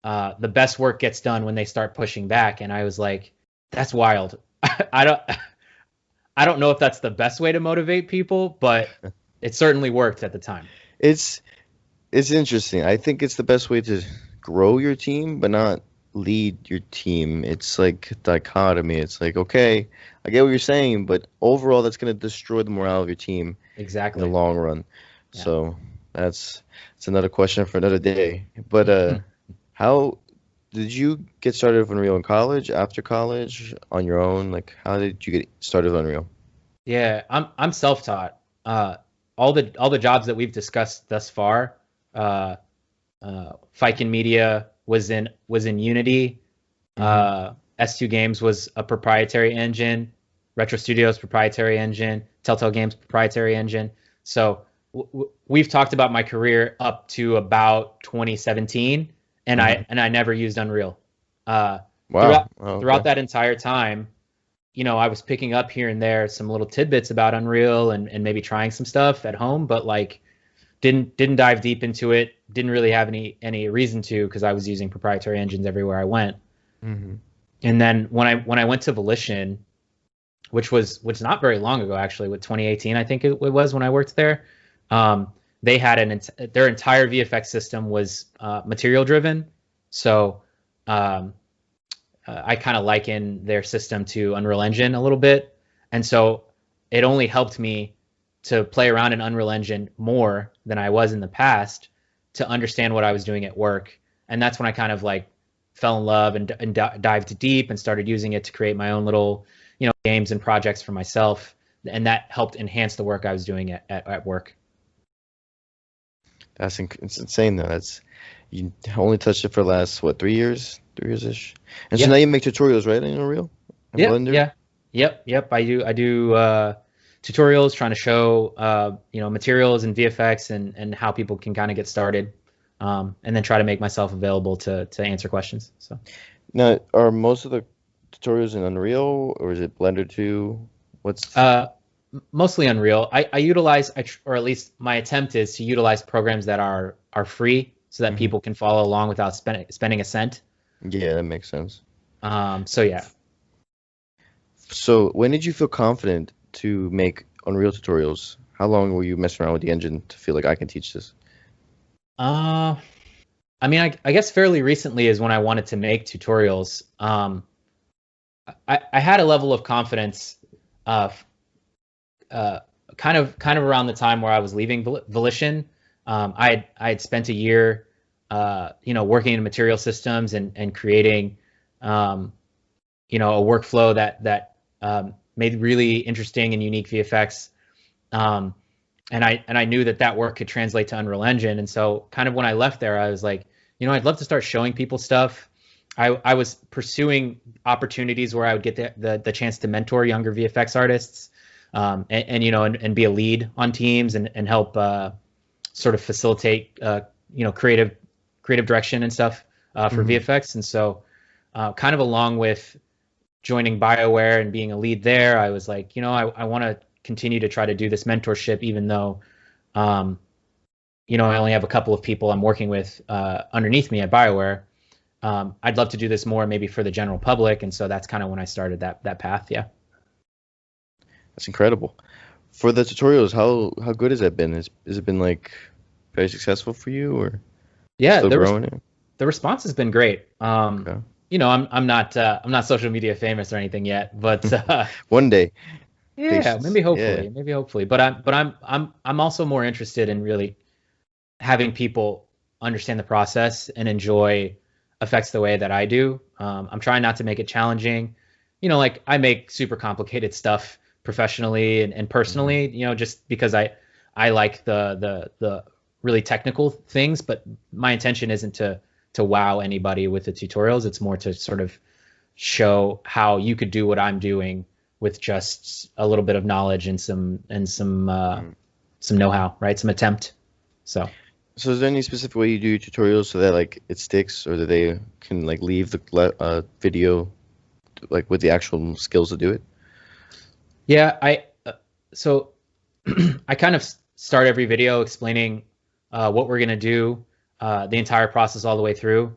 the best work gets done when they start pushing back. And I was like, that's wild. I don't know if that's the best way to motivate people, but it certainly worked at the time.
It's it's interesting. I think it's the best way to grow your team, but not lead your team. It's like dichotomy. It's like, okay, I get what you're saying, but overall, that's going to destroy the morale of your team in the
Exactly.
long run.
Yeah.
So that's another question for another day. But how did you get started with Unreal in college, after college, on your own? Like, how did you get started with Unreal?
Yeah, I'm self-taught. All the jobs that we've discussed thus far, uh, Fiken Media was in Unity.
Hmm.
S2 Games was a proprietary engine. Retro Studios proprietary engine. Telltale Games proprietary engine. So we've talked about my career up to about 2017, and
Hmm.
I never used Unreal. Uh,
Wow.
throughout
Oh,
throughout
okay.
that entire time, I was picking up here and there some little tidbits about Unreal and maybe trying some stuff at home, but like didn't dive deep into it. Didn't really have any reason to because I was using proprietary engines everywhere I went.
Hmm.
And then when I went to Volition, which was not very long ago actually, with 2018 I think it was when I worked there. They had their entire VFX system was material driven, so um, I kind of liken their system to Unreal Engine a little bit, and so it only helped me to play around in Unreal Engine more than I was in the past to understand what I was doing at work, and that's when I kind of like fell in love and dived deep and started using it to create my own little games and projects for myself, and that helped enhance the work I was doing at work.
It's insane though. That's you only touched it for the last what, 3 years, 3 years ish. And so now
Yeah,
you make tutorials, right, in Unreal and
yeah,
Blender?
yeah, yep. I do tutorials trying to show materials and VFX and how people can kind of get started, and then try to make myself available to answer questions. So
Now, are most of the tutorials in Unreal or is it Blender too? What's
uh, mostly Unreal. I utilize or at least my attempt is to utilize programs that are free so that
hmm
people can follow along without spending a cent.
Yeah, that makes sense.
So yeah.
So when did you feel confident to make Unreal tutorials? How long were you messing around with the engine to feel like I can teach this?
Uh, I mean, I guess fairly recently is when I wanted to make tutorials. I had a level of confidence, uh, uh, kind of around the time where I was leaving Volition. I had spent a year, working in material systems and creating, um, a workflow that made really interesting and unique VFX. Um, and I knew that work could translate to Unreal Engine. And so kind of when I left there, I was like, I'd love to start showing people stuff. I was pursuing opportunities where I would get the chance to mentor younger VFX artists, and be a lead on teams and help sort of facilitate creative direction and stuff for
Hmm.
VFX. And so kind of along with joining BioWare and being a lead there, I was like, I want to continue to try to do this mentorship, even though, um, I only have a couple of people I'm working with underneath me at BioWare. I'd love to do this more, maybe for the general public, and so that's kind of when I started that path. Yeah,
That's incredible. For the tutorials, how good has that been? Has it been like very successful for you or
yeah.
still
The
growing it?
the response has been great.
Okay.
I'm not social media famous or anything yet, but
One day,
yeah,
patience. Yeah.
maybe hopefully. But I'm also more interested in really having people understand the process and enjoy effects the way that I do. I'm trying not to make it challenging. Like I make super complicated stuff professionally and
Hmm.
personally, just because I like the really technical things, but my intention isn't to wow anybody with the tutorials. It's more to sort of show how you could do what I'm doing with just a little bit of knowledge and some know-how, right? Some attempt. So.
So is there any specific way you do tutorials so that like it sticks or that they can like leave the video like with the actual skills to do it?
Yeah, so I kind of start every video explaining what we're gonna do, the entire process all the way through.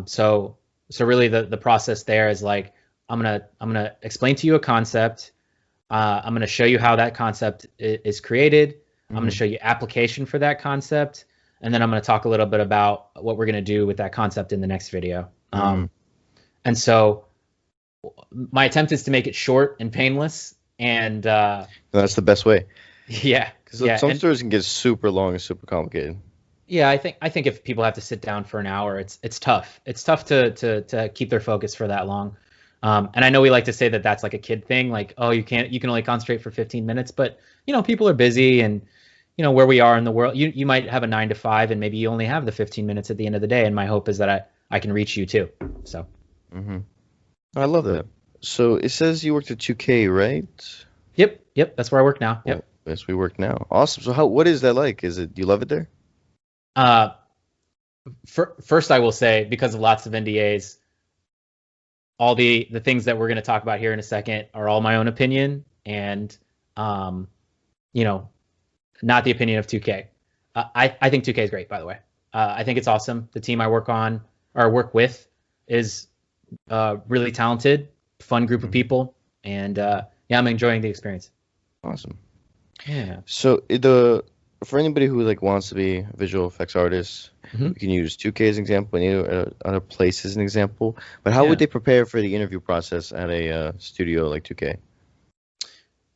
So really the process there is like I'm gonna explain to you a concept. I'm going to show you how that concept is created. I'm going to
Mhm.
show you application for that concept. And then I'm going to talk a little bit about what we're going to do with that concept in the next video.
Mm.
And so my attempt is to make it short and painless. And
No, that's the best way.
yeah,
Because
yeah.
some
And
stories can get super long and super complicated.
yeah, I think if people have to sit down for an hour, it's tough. It's tough to keep their focus for that long. And I know we like to say that that's like a kid thing, like, oh, you can only concentrate for 15 minutes, but people are busy, and where we are in the world, you might have a 9 to 5, and maybe you only have the 15 minutes at the end of the day. And my hope is that I can reach you too. So
Hmm. I love that. So it says you worked at 2K, right?
yep, that's where I work now.
Well,
Yep.
yes, we work now. Awesome. So what is that like? Do you love it there?
Uh, first I will say, because of lots of NDAs, all the things that we're going to talk about here in a second are all my own opinion, and um, you know, not the opinion of 2K. I think 2K is great, by the way. I think it's awesome. The team I work with is really talented, fun group of
Mhm.
people, and yeah, I'm enjoying the experience.
Awesome.
Yeah.
So for anybody who like wants to be a visual effects artist,
Mhm.
we can use 2K as an example, and other places as an example. But how would
Yeah.
they prepare for the interview process at a studio like 2K?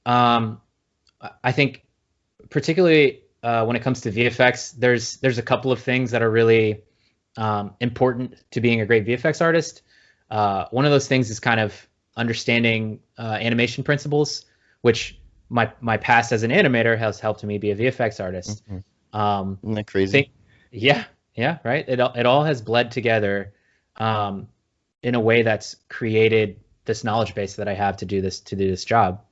Um, I think particularly when it comes to VFX, there's a couple of things that are really important to being a great VFX artist. One of those things is kind of understanding animation principles, which my past as an animator has helped me be a VFX artist.
Mhm.
Um,
Isn't that crazy?
think, yeah, yeah, right. It all has bled together um, in a way that's created this knowledge base that I have to do this job.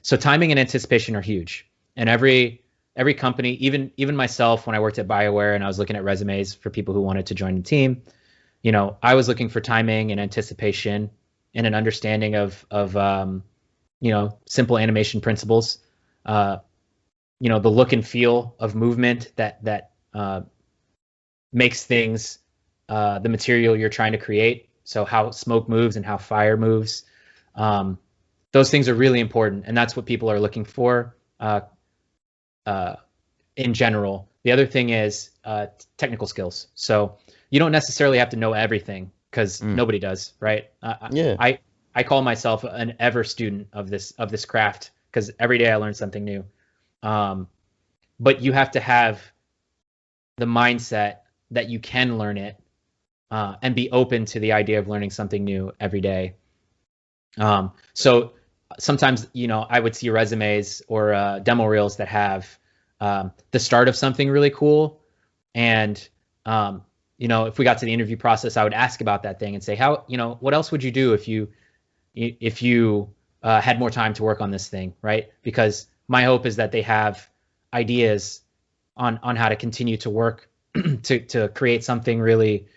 So timing and anticipation are huge, and every company, even myself, when I worked at BioWare and I was looking at resumes for people who wanted to join the team, I was looking for timing and anticipation and an understanding of simple animation principles. Uh, the look and feel of movement that makes things the material you're trying to create. So how smoke moves and how fire moves. Um, those things are really important, and that's what people are looking for uh, in general. The other thing is technical skills. So you don't necessarily have to know everything, because
Mm.
nobody does, right?
Yeah.
I call myself an ever student of this craft, because every day I learn something new. Um, but you have to have the mindset that you can learn it, and be open to the idea of learning something new every day. So sometimes, I would see resumes or demo reels that have the start of something really cool. And, if we got to the interview process, I would ask about that thing and say, what else would you do if you had more time to work on this thing, right? Because my hope is that they have ideas on how to continue to work to create something really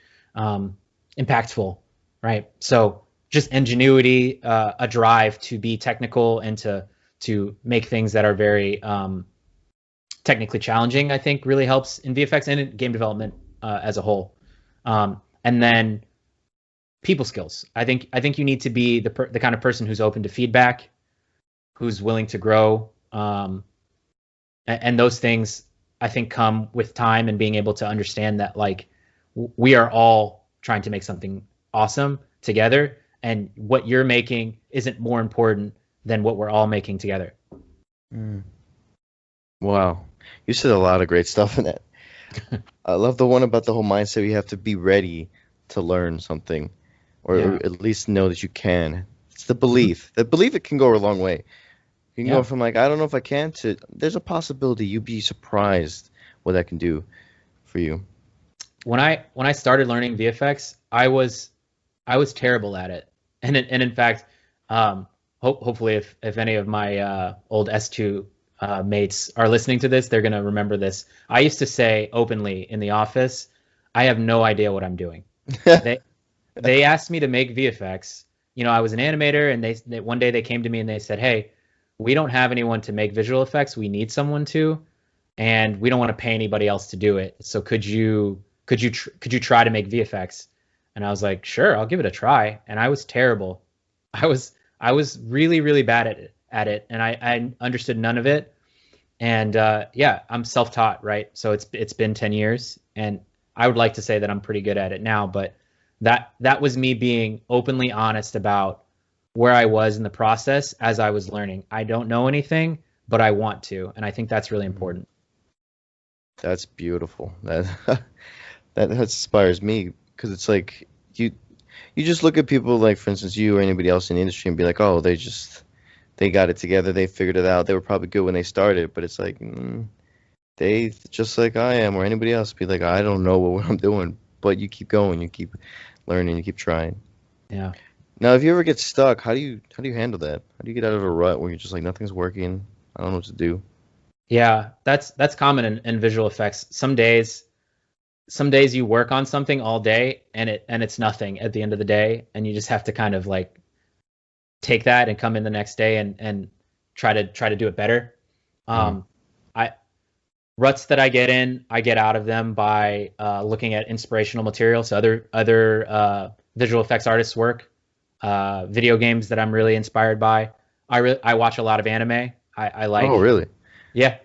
impactful, right? So just ingenuity, a drive to be technical and to make things that are very technically challenging, I think really helps in VFX and in game development as a whole. And then people skills. I think you need to be the kind of person who's open to feedback, who's willing to grow, and those things I think come with time and being able to understand that, like, we are all trying to make something awesome together, and what you're making isn't more important than what we're all making together.
Mm. Wow. You said a lot of great stuff in that. I love the one about the whole mindset. You have to be ready to learn something, or
Yeah.
at least know that you can. It's the
Mhm.
belief. The belief it can go a long way. You can go
Yeah.
from like, I don't know if I can, to there's a possibility. You'd be surprised what that can do for you.
When I started learning VFX, I was terrible at it, and in fact, hopefully, if any of my old S2 mates are listening to this, they're gonna remember this. I used to say openly in the office, I have no idea what I'm doing. They they asked me to make VFX. I was an animator, and they one day they came to me and they said, "Hey, we don't have anyone to make visual effects. We need someone to, and we don't want to pay anybody else to do it. So could you try to make VFX?" And I was like, "Sure, I'll give it a try." And I was terrible. I was I was really, really bad at it, and I understood none of it. And yeah, I'm self-taught, right? So it's been 10 years, and I would like to say that I'm pretty good at it now, but that was me being openly honest about where I was in the process as I was learning. I don't know anything, but I want to, and I think that's really important.
That's beautiful. That inspires me because it's like you just look at people like, for instance, you or anybody else in the industry and be like, oh, they got it together, they figured it out, they were probably good when they started, but it's like they just like I am or anybody else be like, I don't know what I'm doing, but you keep going, you keep learning, you keep trying.
Yeah.
Now, if you ever get stuck, how do you handle that? How do you get out of a rut where you're just like nothing's working? I don't know what to do.
Yeah, that's common in visual effects. Some days you work on something all day and it's nothing at the end of the day, and you just have to kind of like take that and come in the next day and try to do it better.
Mhm.
I ruts that I get in, I get out of them by looking at inspirational material, so other visual effects artists' work, video games that I'm really inspired by. I watch a lot of anime. I
Oh,
like
really?
yeah.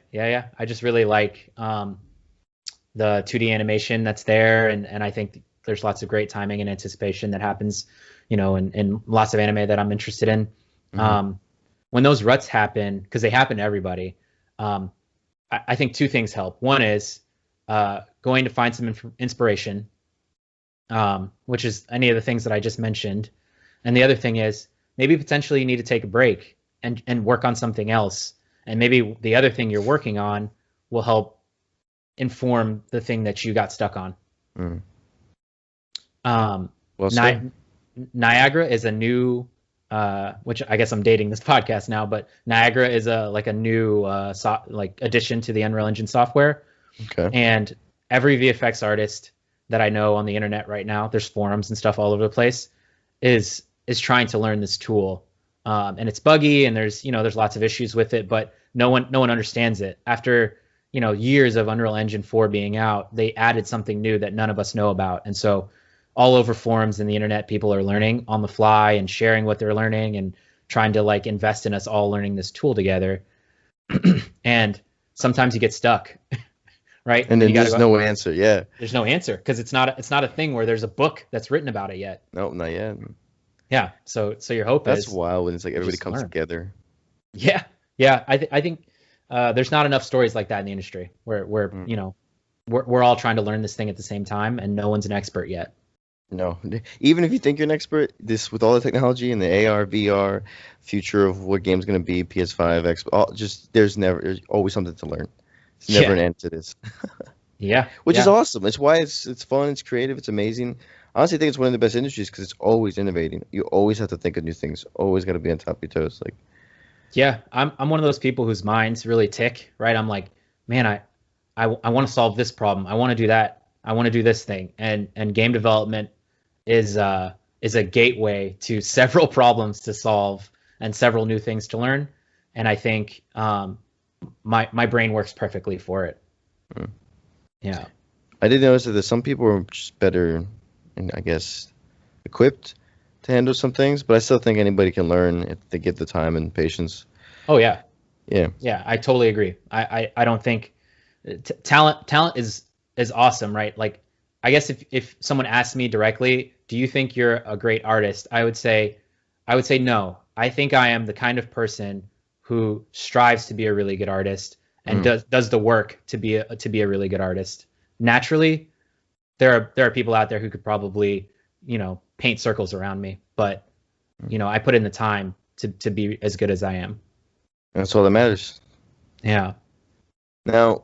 I just really like the 2D animation that's there, and I think there's lots of great timing and anticipation that happens, in lots of anime that I'm interested in.
Hmm.
Um, when those ruts happen, because they happen to everybody, um, I think two things help. One is going to find some inspiration, which is any of the things that I just mentioned, and the other thing is maybe potentially you need to take a break and work on something else, and maybe the other thing you're working on will help inform the thing that you got stuck on.
Mm.
Um,
Well said.
Ni- Niagara is a new, which I guess I'm dating this podcast now, but Niagara is a new like addition to the Unreal Engine software,
Okay.
and every VFX artist that I know on the internet right now, there's forums and stuff all over the place, is trying to learn this tool, and it's buggy and there's lots of issues with it, but no one understands it. After years of Unreal Engine 4 being out, they added something new that none of us know about, and so all over forums and the internet, people are learning on the fly and sharing what they're learning and trying to like invest in us all learning this tool together. And sometimes you get stuck, right?
And
And you
then
got to
there's
go.
no answer. Yeah.
There's no answer because it's not a thing where there's a book that's written about it yet.
No, not yet.
Yeah. So your hope
That's
is
wild when it's like
you
everybody
just
comes
learn.
together.
Yeah. Yeah. I think there's not enough stories like that in the industry where
Mm.
we're all trying to learn this thing at the same time and no one's an expert yet.
No, even if you think you're an expert, this with all the technology and the AR, VR, future of what game's gonna be, PS5, X, all, just there's always something to learn. It's never
Yeah.
an end to this,
Yeah.
which is
Yeah.
awesome. It's why it's fun, it's creative, it's amazing. I honestly think it's one of the best industries because it's always innovating. You always have to think of new things. Always got to be on top of your toes. Like,
Yeah. I'm one of those people whose minds really tick, right? I'm like, man, I want to solve this problem. I want to do that. I want to do this thing. And game development is a gateway to several problems to solve and several new things to learn. And I think my brain works perfectly for it.
mm.
Yeah.
I did notice that there's some people are just better, and I guess equipped to handle some things, but I still think anybody can learn if they get the time and patience.
Oh yeah.
Yeah.
Yeah. I totally agree. I don't think talent is awesome, right? Like, I guess if someone asked me directly, do you think you're a great artist? I would say no. I think I am the kind of person who strives to be a really good artist and
Mm.
does the work to be a really good artist. Naturally, there are people out there who could probably, paint circles around me, but I put in the time to be as good as I am.
That's all that matters.
Yeah.
Now,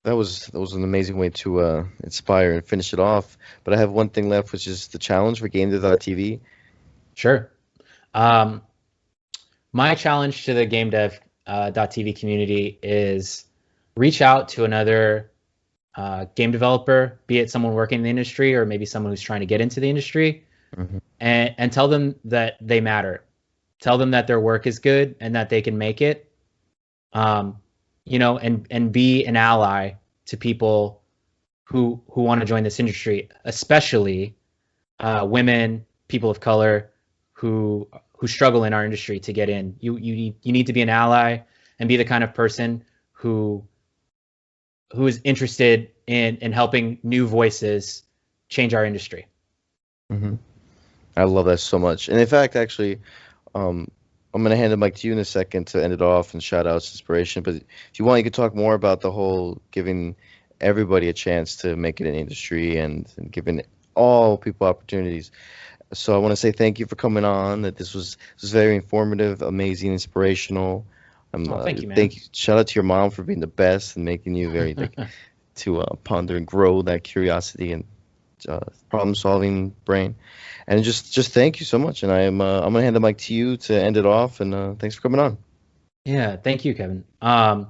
that was an amazing way to inspire and finish it off. But I have one thing left, which is the challenge for GameDev.tv.
Sure. Um, my challenge to the GameDev.tv community is reach out to another game developer, be it someone working in the industry or maybe someone who's trying to get into the industry,
Hmm.
and tell them that they matter. Tell them that their work is good and that they can make it. Um, and be an ally to people who want to join this industry, especially women, people of color who who struggle in our industry to get in. You need to be an ally and be the kind of person who is interested in helping new voices change our industry.
Mm-hmm. I love that so much. And in fact, actually, I'm going to hand the mic to you in a second to end it off and shout outs, inspiration. But if you want, you could talk more about the whole giving everybody a chance to make it in the industry and giving all people opportunities. So I want to say thank you for coming on. That this was very informative, amazing, inspirational.
Thank you, man.
Thank you. Shout out to your mom for being the best and making you very to ponder and grow that curiosity and problem-solving brain. And just thank you so much. And I'm gonna hand the mic to you to end it off. And thanks for coming on.
Yeah, thank you, Kevin. The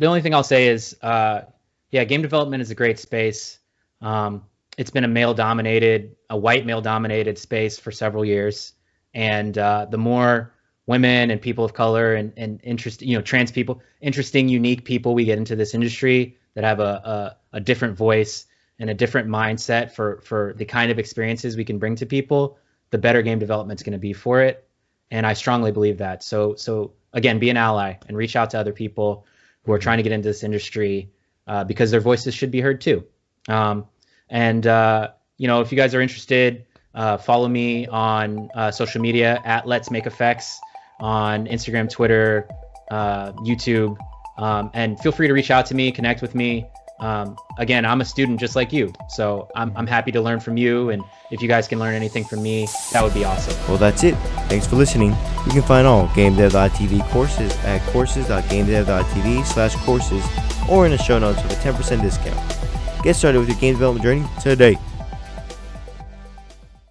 only thing I'll say is, game development is a great space. It's been a white male-dominated space for several years, and the more women and people of color and trans people, interesting, unique people we get into this industry that have a different voice and a different mindset for the kind of experiences we can bring to people, the better game development's going to be for it. And I strongly believe that. So again, be an ally and reach out to other people who are trying to get into this industry because their voices should be heard too. If you guys are interested, follow me on social media at Let's Make Effects on Instagram, Twitter, YouTube, and feel free to reach out to me, connect with me. Again, I'm a student just like you, so I'm happy to learn from you, and if you guys can learn anything from me, that would be awesome.
Well, that's it. Thanks for listening. You can find all GameDev.tv courses at courses.gamedev.tv/courses or in the show notes with a 10% discount. Get started with your game development journey today.